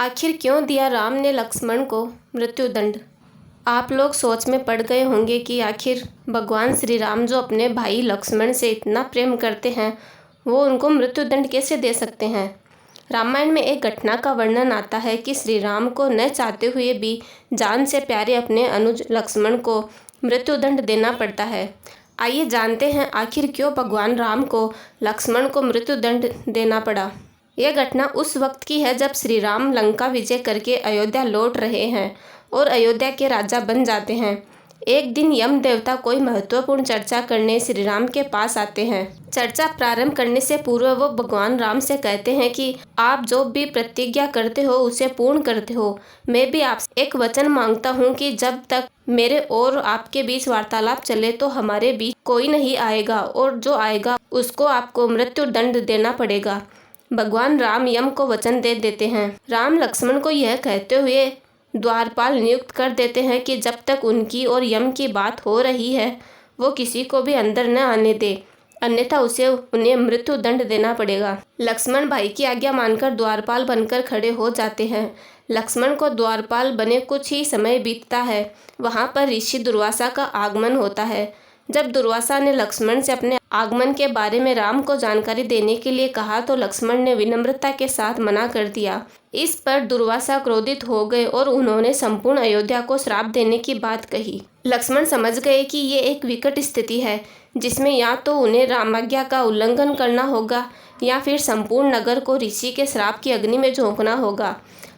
आखिर क्यों दिया राम ने लक्ष्मण को मृत्युदंड। आप लोग सोच में पड़ गए होंगे कि आखिर भगवान श्री राम जो अपने भाई लक्ष्मण से इतना प्रेम करते हैं वो उनको मृत्युदंड कैसे दे सकते हैं। रामायण में एक घटना का वर्णन आता है कि श्री राम को न चाहते हुए भी जान से प्यारे अपने अनुज लक्ष्मण को मृत्युदंड देना पड़ता है। आइए जानते हैं आखिर क्यों भगवान राम को लक्ष्मण को मृत्युदंड देना पड़ा। यह घटना उस वक्त की है जब श्री राम लंका विजय करके अयोध्या लौट रहे हैं और अयोध्या के राजा बन जाते हैं। एक दिन यम देवता कोई महत्वपूर्ण चर्चा करने श्री राम के पास आते हैं। चर्चा प्रारंभ करने से पूर्व वो भगवान राम से कहते हैं कि आप जो भी प्रतिज्ञा करते हो उसे पूर्ण करते हो। मैं भी आपसे एक वचन मांगता हूँ कि जब तक मेरे और आपके बीच वार्तालाप चले तो हमारे बीच कोई नहीं आएगा और जो आएगा उसको आपको मृत्यु दंड देना पड़ेगा। भगवान राम यम को वचन दे देते हैं। राम लक्ष्मण को यह कहते हुए द्वारपाल नियुक्त कर देते हैं कि जब तक उनकी और यम की बात हो रही है वो किसी को भी अंदर न आने दे, अन्यथा उसे उन्हें मृत्यु दंड देना पड़ेगा। लक्ष्मण भाई की आज्ञा मानकर द्वारपाल बनकर खड़े हो जाते हैं। लक्ष्मण को द्वारपाल बने कुछ ही समय बीतता है। वहाँ पर ऋषि दुर्वासा का आगमन होता है। जब दुर्वासा ने लक्ष्मण से अपने आगमन के बारे में राम को जानकारी देने के लिए कहा तो लक्ष्मण ने विनम्रता के साथ मना कर दिया। इस पर दुर्वासा क्रोधित हो गए और उन्होंने संपूर्ण अयोध्या को श्राप देने की बात कही। लक्ष्मण समझ गए कि ये एक विकट स्थिति है जिसमें या तो उन्हें रामाज्ञा का उल्लंघन करना होगा या फिर संपूर्ण नगर को ऋषि के श्राप की अग्नि में झोंकना होगा।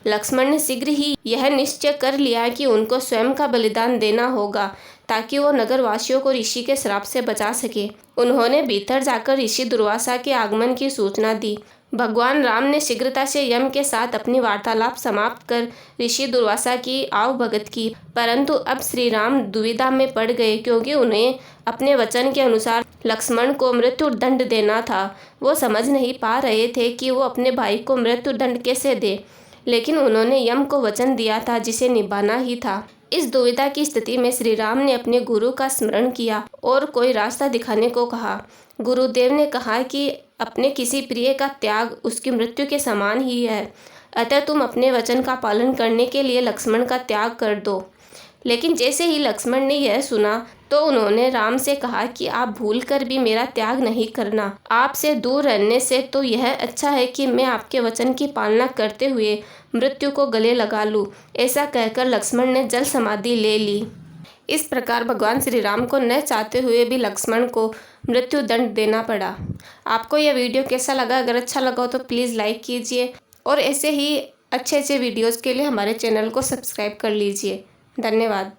लक्ष्मण ने शीघ्र ही यह निश्चय कर लिया कि उनको स्वयं का बलिदान देना होगा ताकि वो नगरवासियों को ऋषि के श्राप से बचा सके। उन्होंने भीतर जाकर ऋषि दुर्वासा के आगमन की सूचना दी। भगवान राम ने शीघ्रता से यम के साथ अपनी वार्तालाप समाप्त कर ऋषि दुर्वासा की आवभगत की, परंतु अब श्री राम दुविधा में पड़ गए क्योंकि उन्हें अपने वचन के अनुसार लक्ष्मण को मृत्यु दंड देना था। वो समझ नहीं पा रहे थे कि वो अपने भाई को मृत्यु दंड कैसे दे, लेकिन उन्होंने यम को वचन दिया था जिसे निभाना ही था। इस दुविधा की स्थिति में श्री राम ने अपने गुरु का स्मरण किया और कोई रास्ता दिखाने को कहा। गुरुदेव ने कहा कि अपने किसी प्रिय का त्याग उसकी मृत्यु के समान ही है, अतः तुम अपने वचन का पालन करने के लिए लक्ष्मण का त्याग कर दो। लेकिन जैसे ही लक्ष्मण ने यह सुना तो उन्होंने राम से कहा कि आप भूलकर भी मेरा त्याग नहीं करना। आपसे दूर रहने से तो यह अच्छा है कि मैं आपके वचन की पालना करते हुए मृत्यु को गले लगा लूं। ऐसा कहकर लक्ष्मण ने जल समाधि ले ली। इस प्रकार भगवान श्री राम को न चाहते हुए भी लक्ष्मण को मृत्यु दंड देना पड़ा। आपको यह वीडियो कैसा लगा? अगर अच्छा लगा हो तो प्लीज़ लाइक कीजिए और ऐसे ही अच्छे अच्छे वीडियोज़ के लिए हमारे चैनल को सब्सक्राइब कर लीजिए। धन्यवाद।